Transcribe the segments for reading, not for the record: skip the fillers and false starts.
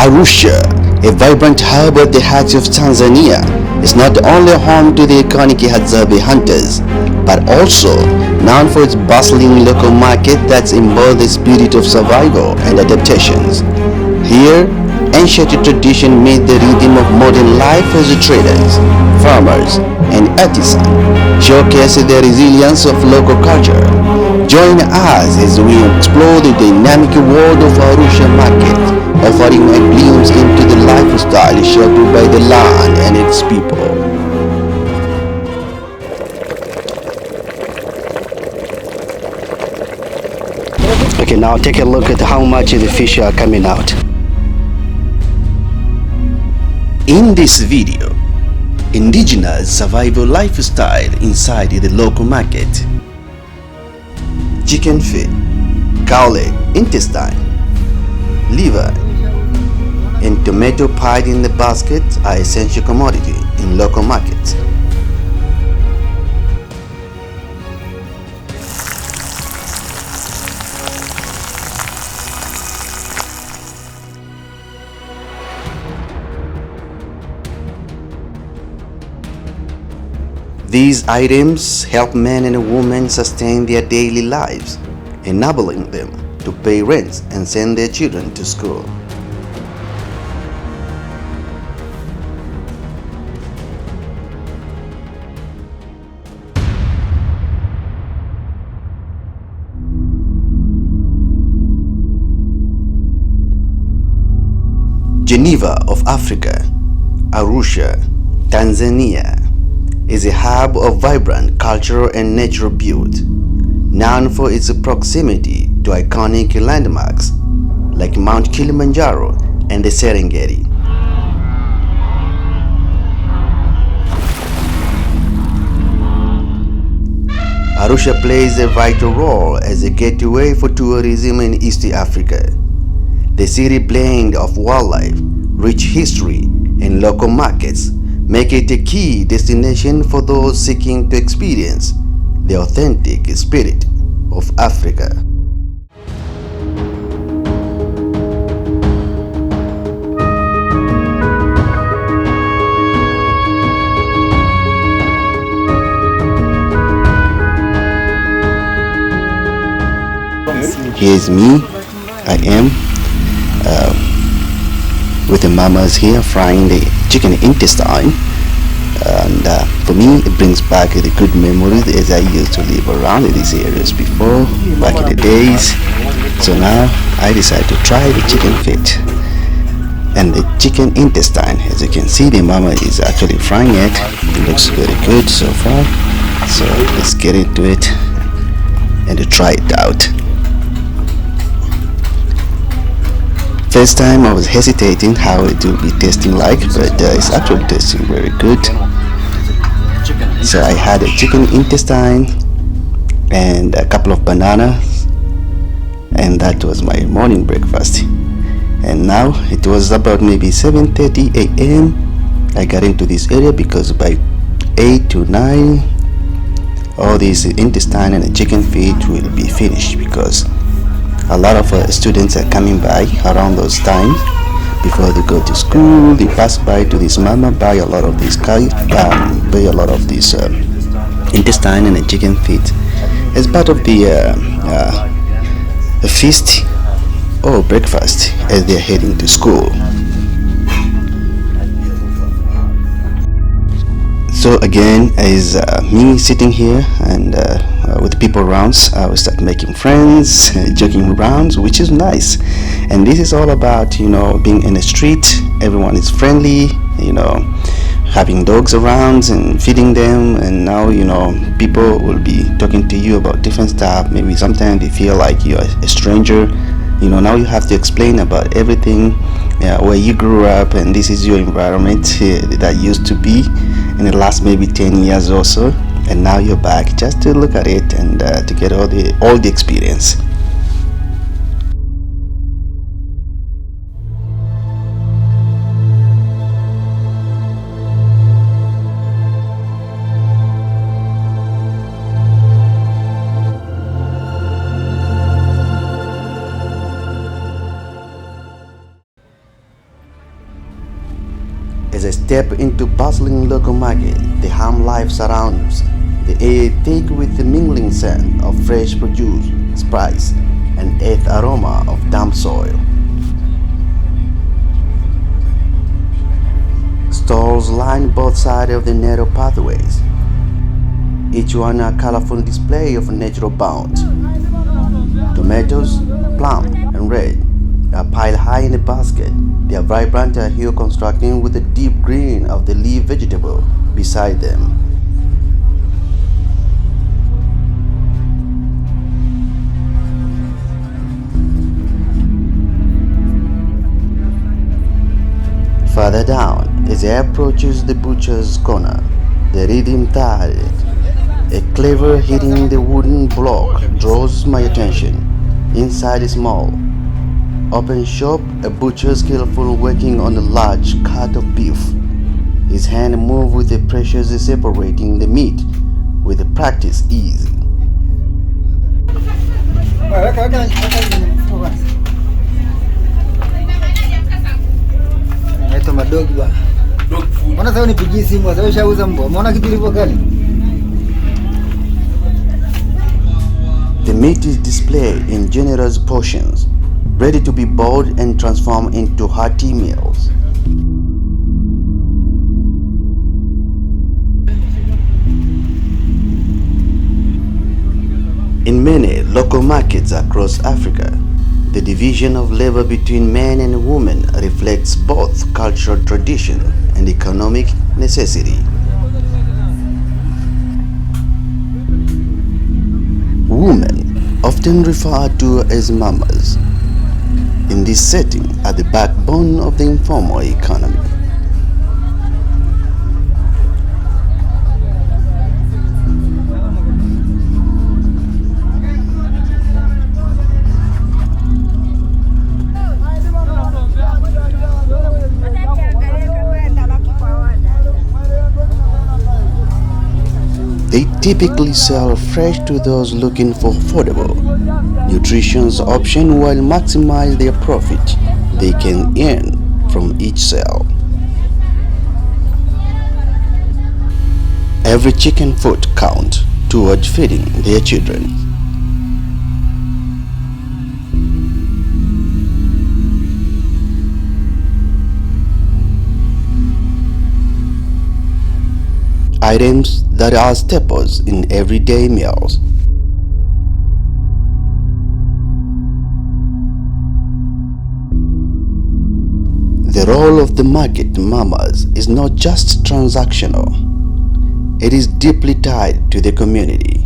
ARUSHA, a vibrant hub at the heart of Tanzania, is not only home to the iconic Hadzabe hunters, but also known for its bustling local market that embodies the spirit of survival and adaptations. Here, ancient tradition meets the rhythm of modern life as traders, farmers, and artisans, showcasing the resilience of local culture. Join us as we explore the dynamic world of Arusha market, offering a glimpse into the lifestyle shaped by the land and its people. Okay, now take a look at how much the fish are coming out. In this video, indigenous survival lifestyle inside the local market. Chicken feet, cow leg, intestine, liver, and tomato pie in the basket are essential commodity in local markets. These items help men and women sustain their daily lives, enabling them to pay rent and send their children to school. Geneva of Africa, Arusha, Tanzania, is a hub of vibrant cultural and natural beauty, known for its proximity to iconic landmarks like Mount Kilimanjaro and the Serengeti. Arusha plays a vital role as a gateway for tourism in East Africa. The city blend of wildlife, rich history, and local markets make it a key destination for those seeking to experience the authentic spirit of Africa. Here's me. I am with the mamas here frying the chicken intestine, and for me it brings back the good memories as I used to live around in these areas before, back in the days. So now I decided to try the chicken feet and the chicken intestine. As you can see, the mama is actually frying it. It looks very good so far, so let's get into it and try it out. First time I was hesitating how it will be tasting like, but it's actually tasting very good. So I had a chicken intestine and a couple of bananas, and that was my morning breakfast. And now it was about maybe 7:30 a.m. I got into this area because by 8 to 9 all these intestine and the chicken feet will be finished, because a lot of students are coming by around those times before they go to school. They pass by to this mama, buy a lot of this intestine and the chicken feet as part of the feast or breakfast as they're heading to school. So again, as me sitting here and with people around, I will start making friends, joking around, which is nice. And this is all about, being in the street. Everyone is friendly, having dogs around and feeding them. And now, people will be talking to you about different stuff. Maybe sometimes they feel like you're a stranger. Now you have to explain about everything, where you grew up, and this is your environment that used to be in the last maybe 10 years or so, and now you're back just to look at it and to get all the experience. As I step into bustling local market, the home life surrounds. The air thick with the mingling scent of fresh produce, spice, and earth aroma of damp soil. Stalls line both sides of the narrow pathways, each one a colorful display of natural bounty. Tomatoes, plum, and red are piled high in a basket, their vibrant hue contrasting with the deep green of the leaf vegetable beside them. Further down, as I approaches the butcher's corner, the rhythm tired, a clever hitting the wooden block draws my attention. Inside a small, open shop, a butcher skillful working on a large cut of beef. His hand moves with the pressure separating the meat with a practice ease. Madogi bwana. Mbona sasa unipigie simu sasa ushauza mbwa? Umeona kitu ilivyo kali? The meat is displayed in generous portions, ready to be boiled and transformed into hearty meals. In many local markets across Africa, the division of labor between men and women reflects both cultural tradition and economic necessity. Women, often referred to as mamas, in this setting are the backbone of the informal economy. They typically sell fresh to those looking for affordable, nutritious options while maximize their profit they can earn from each sale. Every chicken foot counts toward feeding their children. Items that are staples in everyday meals. The role of the market mamas is not just transactional, it is deeply tied to the community.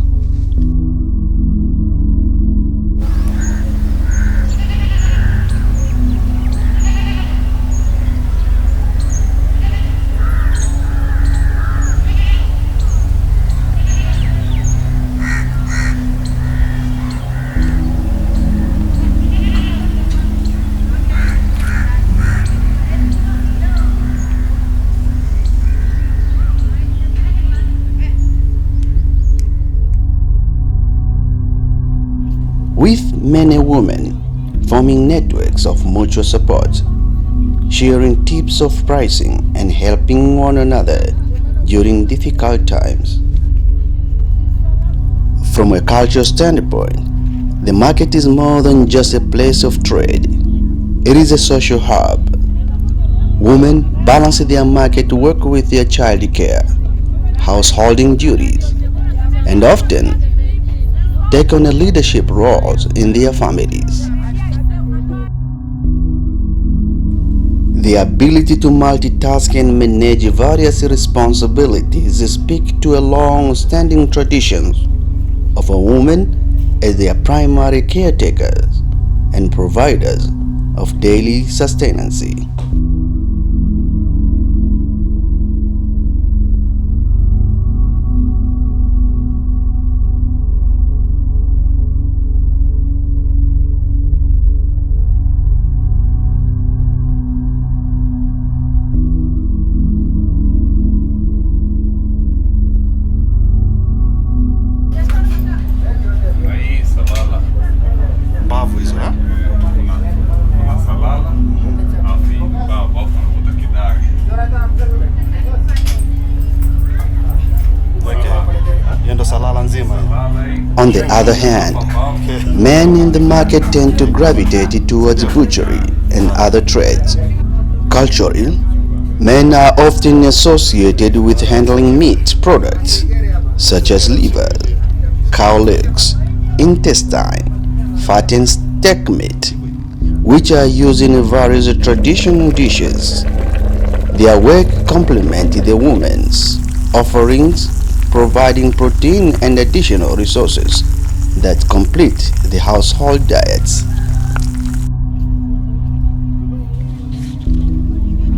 With many women forming networks of mutual support, sharing tips of pricing and helping one another during difficult times. From a cultural standpoint, the market is more than just a place of trade. It is a social hub. Women balance their market work with their child care, householding duties, and often take on a leadership roles in their families. The ability to multitask and manage various responsibilities speak to a long-standing tradition of a woman as their primary caretakers and providers of daily sustenance. On the other hand, men in the market tend to gravitate towards butchery and other trades. Culturally, men are often associated with handling meat products such as liver, cow legs, intestine, fat and steak meat, which are used in various traditional dishes. Their work complement the women's offerings, providing protein and additional resources that complete the household diets.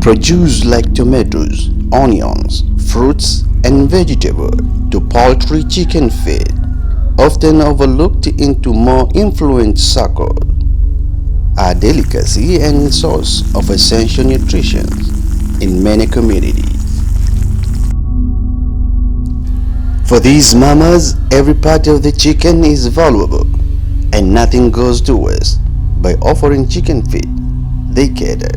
Produce like tomatoes, onions, fruits, and vegetables to poultry chicken feed, often overlooked into more influent circles, are delicacy and source of essential nutrition in many communities. For these mamas, every part of the chicken is valuable and nothing goes to waste. By offering chicken feed, they cater.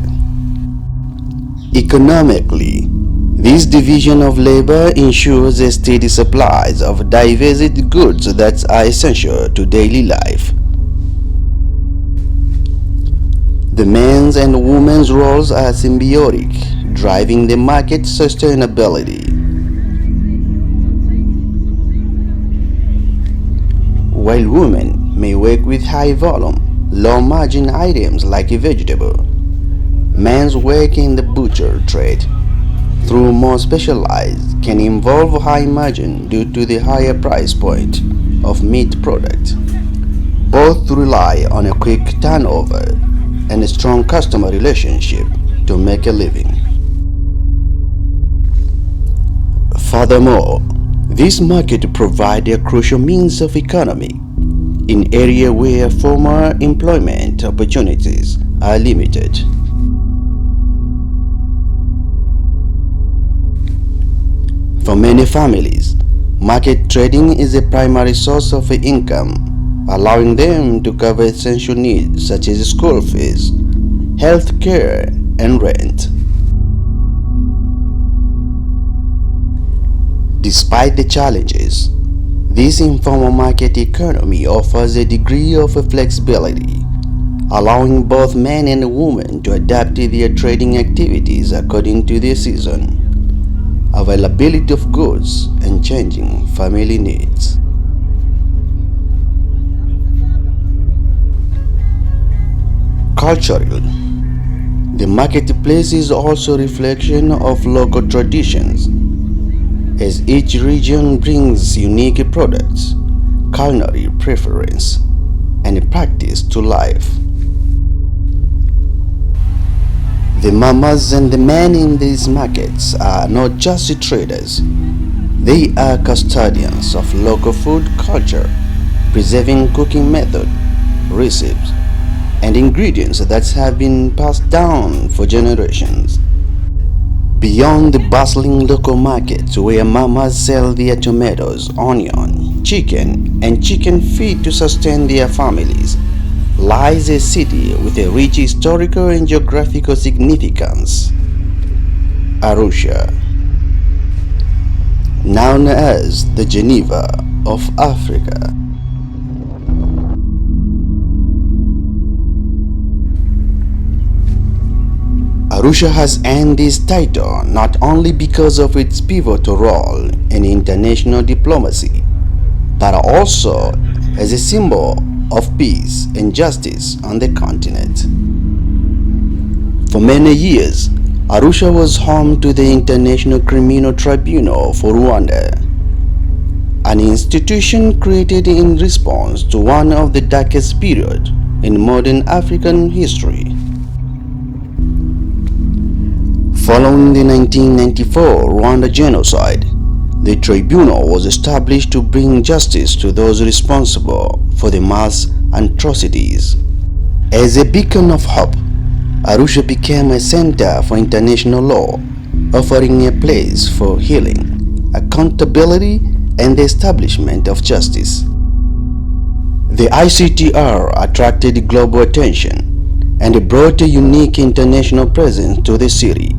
Economically, this division of labor ensures a steady supplies of diverse goods that are essential to daily life. The men's and women's roles are symbiotic, driving the market sustainability. While women may work with high volume, low margin items like a vegetable, men's work in the butcher trade, through more specialized, can involve high margin due to the higher price point of meat product. Both rely on a quick turnover and a strong customer relationship to make a living. Furthermore, this market provides a crucial means of economy in areas where former employment opportunities are limited. For many families, market trading is a primary source of income, allowing them to cover essential needs such as school fees, health care, and rent. Despite the challenges, this informal market economy offers a degree of flexibility, allowing both men and women to adapt their trading activities according to the season, availability of goods, and changing family needs. Culturally, the marketplace is also a reflection of local traditions, as each region brings unique products, culinary preference, and practice to life. The mamas and the men in these markets are not just traders, they are custodians of local food culture, preserving cooking method, recipes, and ingredients that have been passed down for generations. Beyond the bustling local markets where mamas sell their tomatoes, onion, chicken, and chicken feed to sustain their families, lies a city with a rich historical and geographical significance, ARUSHA, known as the Geneva of Africa. ARUSHA has earned this title not only because of its pivotal role in international diplomacy, but also as a symbol of peace and justice on the continent. For many years, ARUSHA was home to the International Criminal Tribunal for Rwanda, an institution created in response to one of the darkest periods in modern African history. Following the 1994 Rwanda genocide, the tribunal was established to bring justice to those responsible for the mass atrocities. As a beacon of hope, ARUSHA became a center for international law, offering a place for healing, accountability, and the establishment of justice. The ICTR attracted global attention and brought a unique international presence to the city.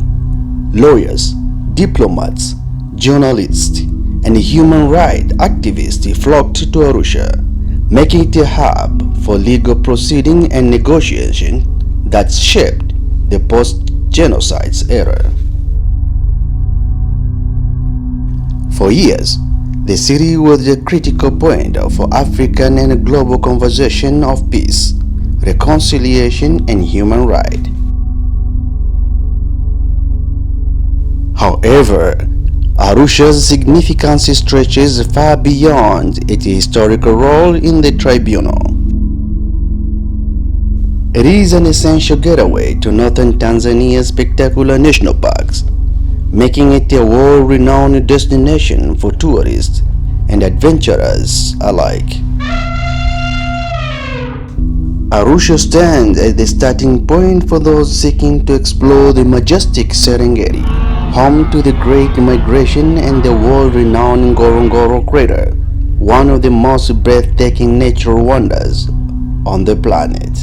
Lawyers, diplomats, journalists, and human rights activists flocked to Arusha, making it a hub for legal proceeding and negotiation that shaped the post-genocide era. For years, the city was a critical point for African and global conversation of peace, reconciliation, and human rights. However, Arusha's significance stretches far beyond its historical role in the tribunal. It is an essential getaway to northern Tanzania's spectacular national parks, making it a world-renowned destination for tourists and adventurers alike. Arusha stands as the starting point for those seeking to explore the majestic Serengeti, home to the Great Migration and the world-renowned Ngorongoro crater, one of the most breathtaking natural wonders on the planet.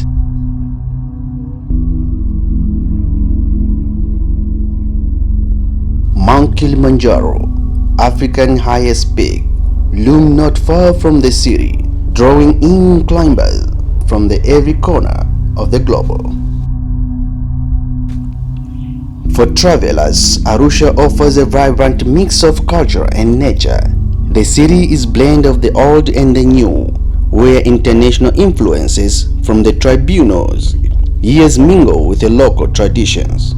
Mount Kilimanjaro, Africa's highest peak, looms not far from the city, drawing in climbers from every corner of the globe. For travelers, Arusha offers a vibrant mix of culture and nature. The city is a blend of the old and the new, where international influences from the tribunals years mingle with the local traditions.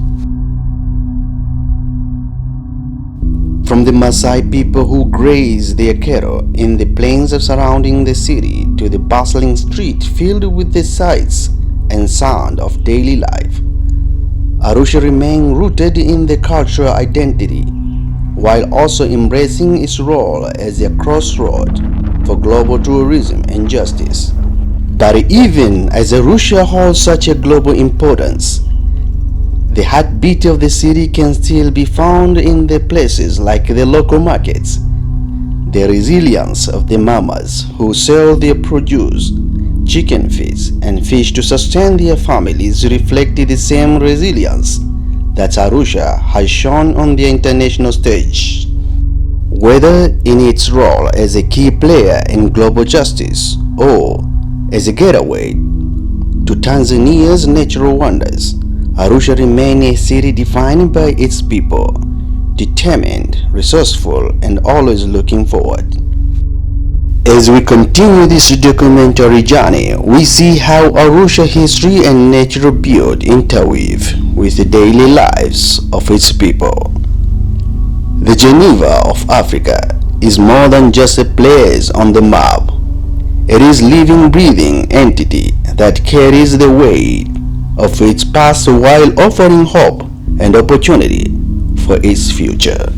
From the Maasai people who graze their cattle in the plains surrounding the city to the bustling street filled with the sights and sound of daily life, Arusha remains rooted in the cultural identity, while also embracing its role as a crossroad for global tourism and justice. But even as Arusha holds such a global importance, the heartbeat of the city can still be found in the places like the local markets. The resilience of the mamas who sell their produce, chicken feet, and fish to sustain their families reflected the same resilience that Arusha has shown on the international stage. Whether in its role as a key player in global justice or as a getaway to Tanzania's natural wonders, Arusha remains a city defined by its people, determined, resourceful, and always looking forward. As we continue this documentary journey, we see how Arusha history and nature build interweave with the daily lives of its people. The Geneva of Africa is more than just a place on the map. It is a living, breathing entity that carries the weight of its past while offering hope and opportunity for its future.